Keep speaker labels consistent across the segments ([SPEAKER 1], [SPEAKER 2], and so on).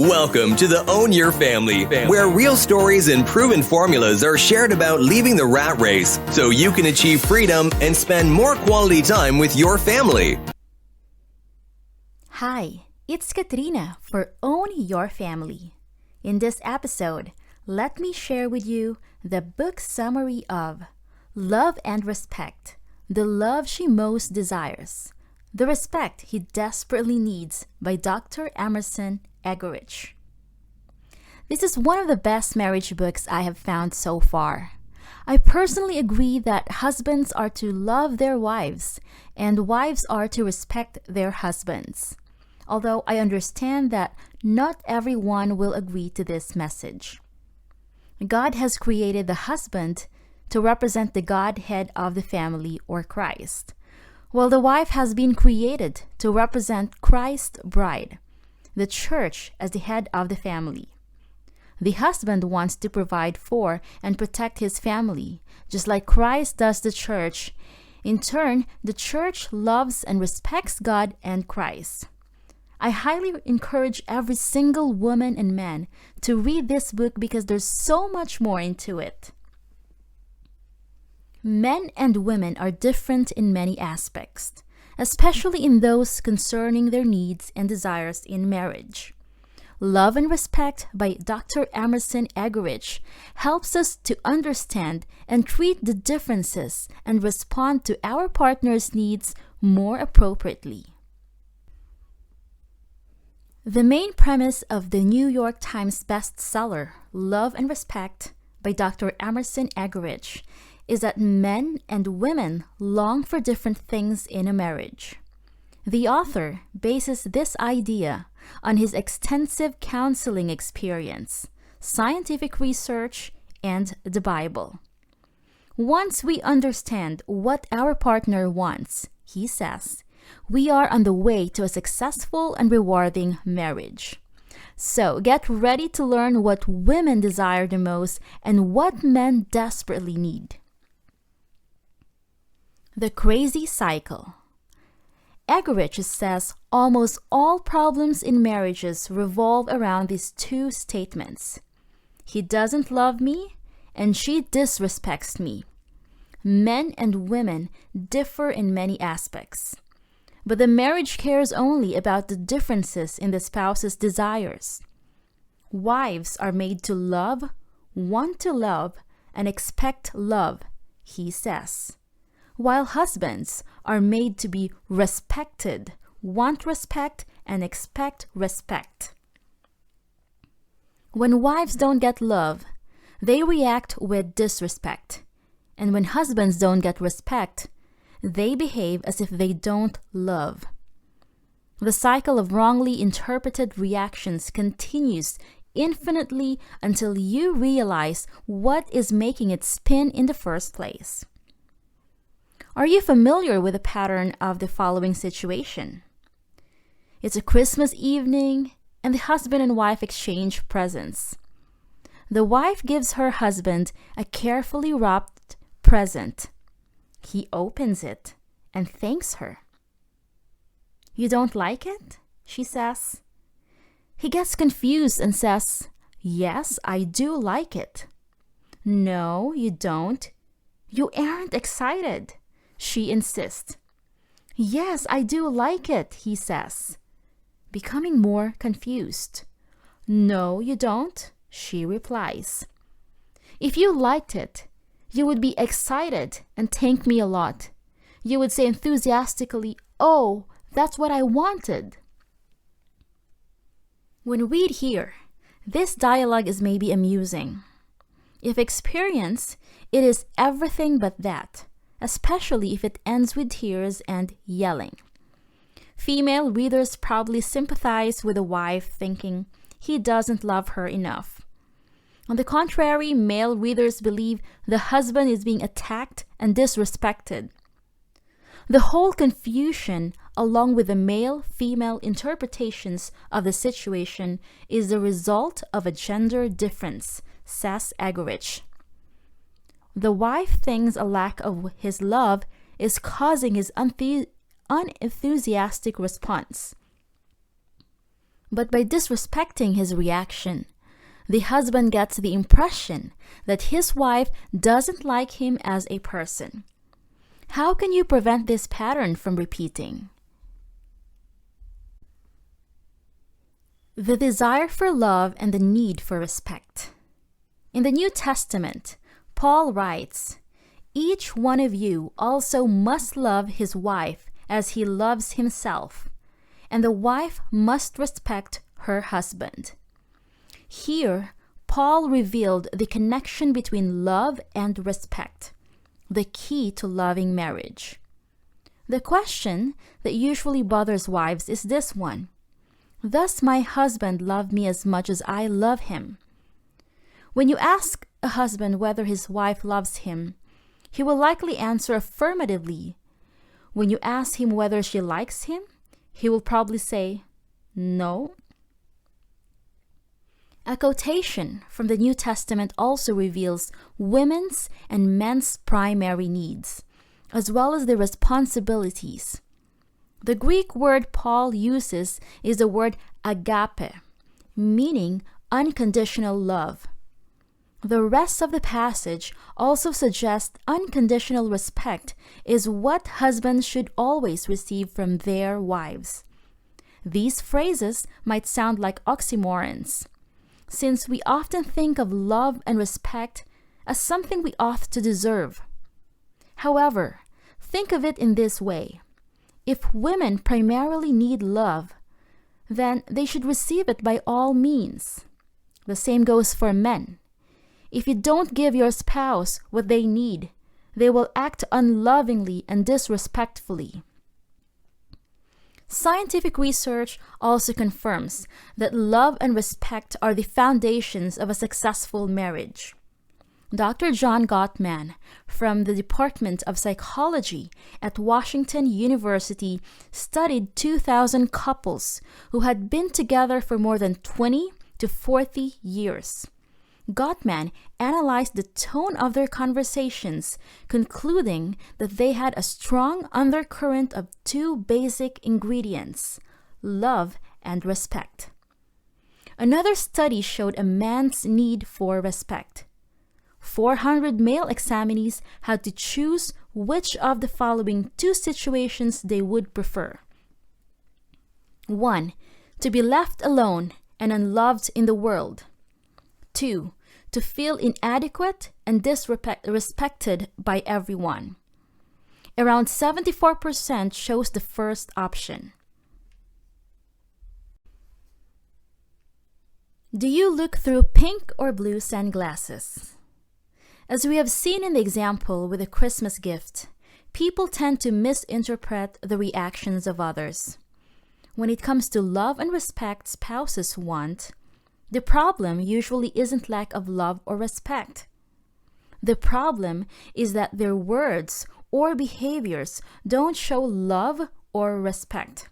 [SPEAKER 1] Welcome to the Own Your Family, where real stories and proven formulas are shared about leaving the rat race so you can achieve freedom and spend more quality time with your family.
[SPEAKER 2] Hi, it's Katrina for Own Your Family. In this episode, let me share with you the book summary of Love and Respect, the Love She Most Desires, the Respect He Desperately Needs by Dr. Emerson Eggerichs. This is one of the best marriage books I have found so far. I personally agree that husbands are to love their wives and wives are to respect their husbands. Although I understand that not everyone will agree to this message. God has created the husband to represent the Godhead of the family or Christ, while the wife has been created to represent Christ's bride, the church, as the head of the family. The husband wants to provide for and protect his family, just like Christ does the church. In turn, the church loves and respects God and Christ. I highly encourage every single woman and man to read this book because there's so much more into it. Men and women are different in many aspects, especially in those concerning their needs and desires in marriage. Love and Respect by Dr. Emerson Eggerichs helps us to understand and treat the differences and respond to our partner's needs more appropriately. The main premise of the New York Times bestseller, Love and Respect by Dr. Emerson Eggerichs, is that men and women long for different things in a marriage. The author bases this idea on his extensive counseling experience, scientific research, and the Bible. Once we understand what our partner wants, he says, we are on the way to a successful and rewarding marriage. So get ready to learn what women desire the most and what men desperately need. The Crazy Cycle. Eggerichs says almost all problems in marriages revolve around these two statements. He doesn't love me, and she disrespects me. Men and women differ in many aspects, but the marriage cares only about the differences in the spouse's desires. Wives are made to love, want to love, and expect love, he says, while husbands are made to be respected, want respect, and expect respect. When wives don't get love, they react with disrespect. And when husbands don't get respect, they behave as if they don't love. The cycle of wrongly interpreted reactions continues infinitely until you realize what is making it spin in the first place. Are you familiar with the pattern of the following situation? It's a Christmas evening, and the husband and wife exchange presents. The wife gives her husband a carefully wrapped present. He opens it and thanks her. "You don't like it?" she says. He gets confused and says, "Yes, I do like it." "No, you don't. You aren't excited," she insists. "Yes, I do like it," he says, becoming more confused. "No, you don't," she replies. "If you liked it, you would be excited and thank me a lot. You would say enthusiastically, 'Oh, that's what I wanted.'" When read here, this dialogue is maybe amusing. If experienced, it is everything but that, especially if it ends with tears and yelling. Female readers probably sympathize with the wife thinking he doesn't love her enough. On the contrary, male readers believe the husband is being attacked and disrespected. The whole confusion, along with the male-female interpretations of the situation, is the result of a gender difference, says Eggerichs. The wife thinks a lack of his love is causing his unenthusiastic response. But by disrespecting his reaction, the husband gets the impression that his wife doesn't like him as a person. How can you prevent this pattern from repeating? The desire for love and the need for respect. In the New Testament, Paul writes, "Each one of you also must love his wife as he loves himself, and the wife must respect her husband." Here, Paul revealed the connection between love and respect, the key to loving marriage. The question that usually bothers wives is this one: does my husband love me as much as I love him? When you ask a husband whether his wife loves him, he will likely answer affirmatively. When you ask him whether she likes him, he will probably say, no. A quotation from the New Testament also reveals women's and men's primary needs, as well as their responsibilities. The Greek word Paul uses is the word agape, meaning unconditional love. The rest of the passage also suggests unconditional respect is what husbands should always receive from their wives. These phrases might sound like oxymorons, since we often think of love and respect as something we ought to deserve. However, think of it in this way. If women primarily need love, then they should receive it by all means. The same goes for men. If you don't give your spouse what they need, they will act unlovingly and disrespectfully. Scientific research also confirms that love and respect are the foundations of a successful marriage. Dr. John Gottman from the Department of Psychology at Washington University studied 2,000 couples who had been together for more than 20 to 40 years. Gottman analyzed the tone of their conversations, concluding that they had a strong undercurrent of two basic ingredients: love and respect. Another study showed a man's need for respect. 400 male examinees had to choose which of the following two situations they would prefer. 1. To be left alone and unloved in the world. 2. To feel inadequate and disrespected by everyone. Around 74% chose the first option. Do you look through pink or blue sunglasses? As we have seen in the example with the Christmas gift, people tend to misinterpret the reactions of others. When it comes to love and respect spouses want, the problem usually isn't lack of love or respect. The problem is that their words or behaviors don't show love or respect.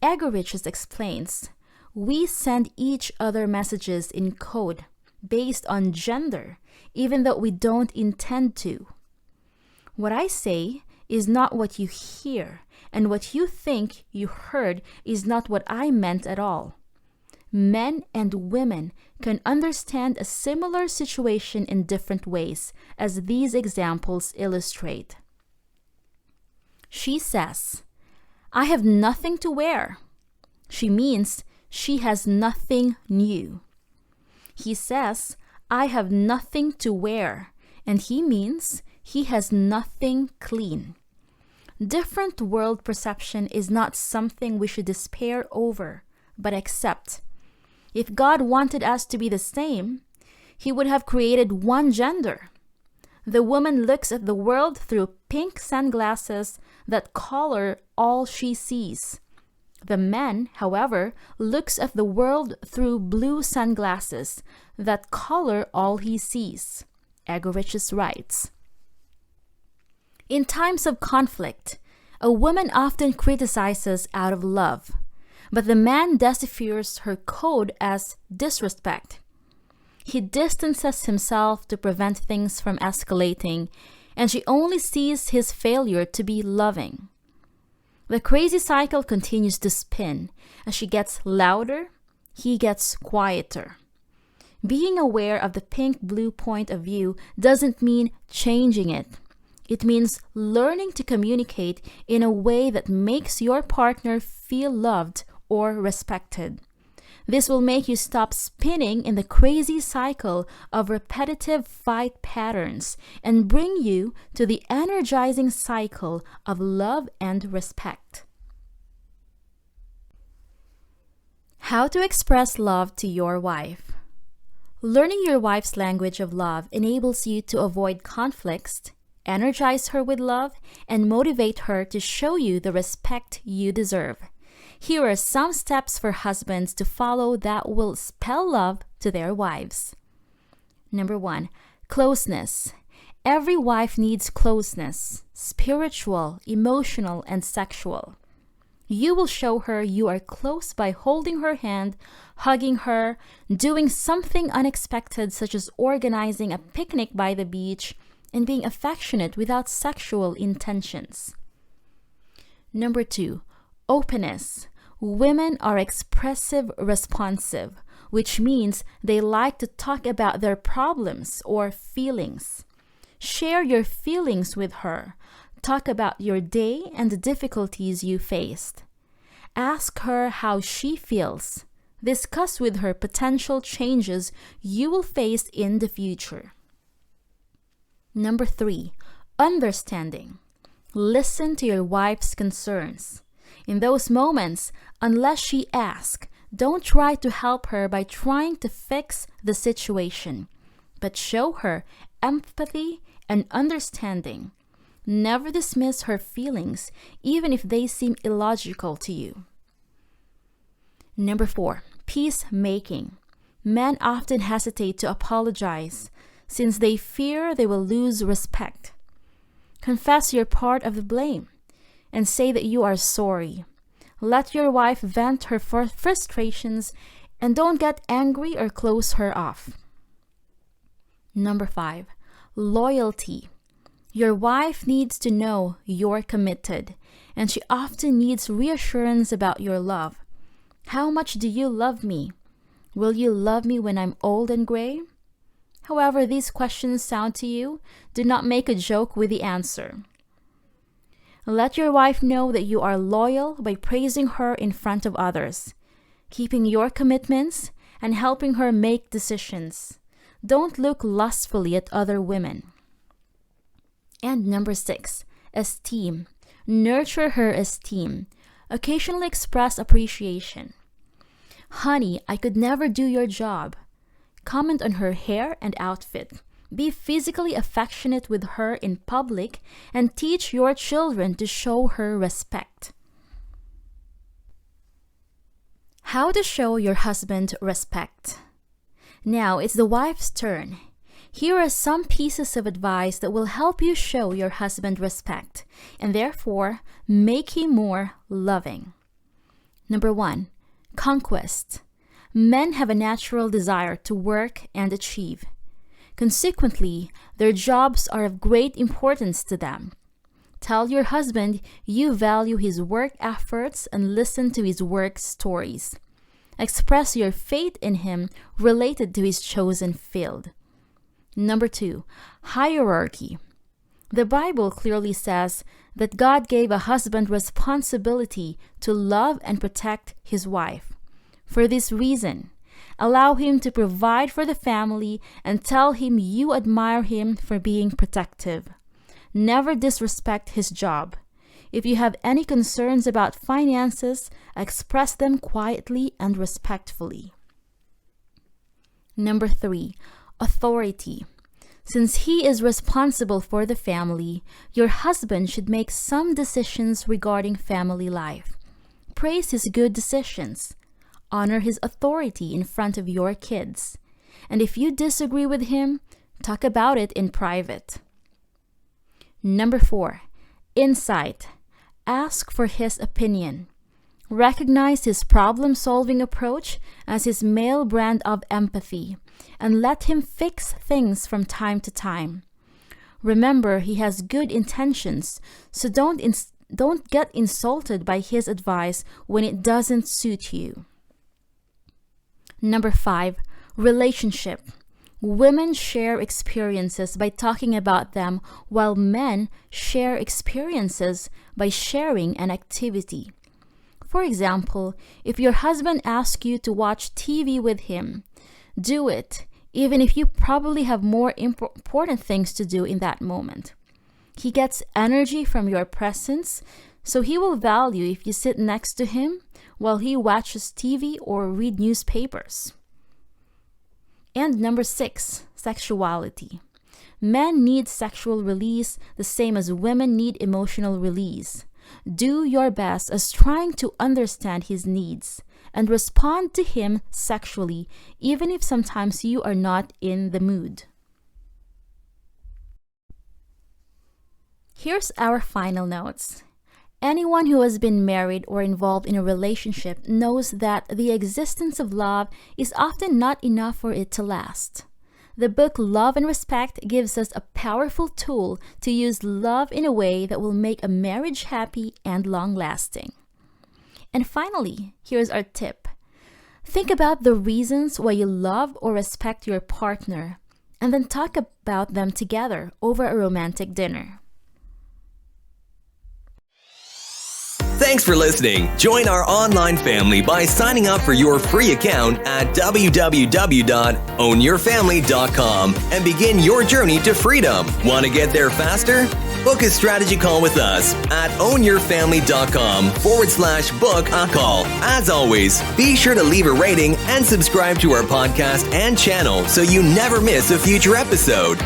[SPEAKER 2] Eggerichs explains, "We send each other messages in code based on gender, even though we don't intend to. What I say is not what you hear, and what you think you heard is not what I meant at all." Men and women can understand a similar situation in different ways, as these examples illustrate. She says, "I have nothing to wear." She means she has nothing new. He says, "I have nothing to wear," and he means he has nothing clean. Different world perception is not something we should despair over, but accept. If God wanted us to be the same, He would have created one gender. The woman looks at the world through pink sunglasses that color all she sees. The man, however, looks at the world through blue sunglasses that color all he sees. Eggerichs writes, "In times of conflict, a woman often criticizes out of love, but the man deciphers her code as disrespect. He distances himself to prevent things from escalating, and she only sees his failure to be loving. The crazy cycle continues to spin. As she gets louder, he gets quieter. Being aware of the pink-blue point of view doesn't mean changing it. It means learning to communicate in a way that makes your partner feel loved or respected. This will make you stop spinning in the crazy cycle of repetitive fight patterns and bring you to the energizing cycle of love and respect. How to express love to your wife. Learning your wife's language of love enables you to avoid conflicts, energize her with love, and motivate her to show you the respect you deserve. Here are some steps for husbands to follow that will spell love to their wives. Number 1, closeness. Every wife needs closeness, spiritual, emotional, and sexual. You will show her you are close by holding her hand, hugging her, doing something unexpected such as organizing a picnic by the beach, and being affectionate without sexual intentions. Number 2, openness. Women are expressive responsive, which means they like to talk about their problems or feelings. Share your feelings with her. Talk about your day and the difficulties you faced. Ask her how she feels. Discuss with her potential changes you will face in the future. Number 3, understanding. Listen to your wife's concerns. In those moments, unless she asks, don't try to help her by trying to fix the situation, but show her empathy and understanding. Never dismiss her feelings, even if they seem illogical to you. Number 4, peacemaking. Men often hesitate to apologize since they fear they will lose respect. Confess your part of the blame and say that you are sorry. Let your wife vent her frustrations and don't get angry or close her off. Number 5, loyalty. Your wife needs to know you're committed, and she often needs reassurance about your love. How much do you love me? Will you love me when I'm old and gray? However these questions sound to you, do not make a joke with the answer. Let your wife know that you are loyal by praising her in front of others, keeping your commitments, and helping her make decisions. Don't look lustfully at other women. And number 6, esteem. Nurture her esteem. Occasionally express appreciation. Honey, I could never do your job. Comment on her hair and outfit. Be physically affectionate with her in public and teach your children to show her respect. How to show your husband respect. Now it's the wife's turn. Here are some pieces of advice that will help you show your husband respect and therefore make him more loving. Number 1, conquest. Men have a natural desire to work and achieve. Consequently, their jobs are of great importance to them. Tell your husband you value his work efforts and listen to his work stories. Express your faith in him related to his chosen field. Number 2, hierarchy. The Bible clearly says that God gave a husband responsibility to love and protect his wife. For this reason, allow him to provide for the family and tell him you admire him for being protective. Never disrespect his job. If you have any concerns about finances, express them quietly and respectfully. Number 3, authority. Since he is responsible for the family, your husband should make some decisions regarding family life. Praise his good decisions. Honor his authority in front of your kids. And if you disagree with him, talk about it in private. Number 4, insight. Ask for his opinion. Recognize his problem-solving approach as his male brand of empathy, and let him fix things from time to time. Remember, he has good intentions, so don't don't get insulted by his advice when it doesn't suit you. Number 5, relationship. Women share experiences by talking about them, while men share experiences by sharing an activity. For example, if your husband asks you to watch TV with him, do it, even if you probably have more important things to do in that moment. He gets energy from your presence, so he will value if you sit next to him while he watches TV or read newspapers. And number 6, sexuality. Men need sexual release the same as women need emotional release. Do your best as trying to understand his needs and respond to him sexually, even if sometimes you are not in the mood. Here's our final notes. Anyone who has been married or involved in a relationship knows that the existence of love is often not enough for it to last. The book Love and Respect gives us a powerful tool to use love in a way that will make a marriage happy and long-lasting. And finally, here's our tip. Think about the reasons why you love or respect your partner, and then talk about them together over a romantic dinner.
[SPEAKER 1] Thanks for listening. Join our online family by signing up for your free account at www.ownyourfamily.com and begin your journey to freedom. Want to get there faster? Book a strategy call with us at ownyourfamily.com/book a call. As always, be sure to leave a rating and subscribe to our podcast and channel so you never miss a future episode.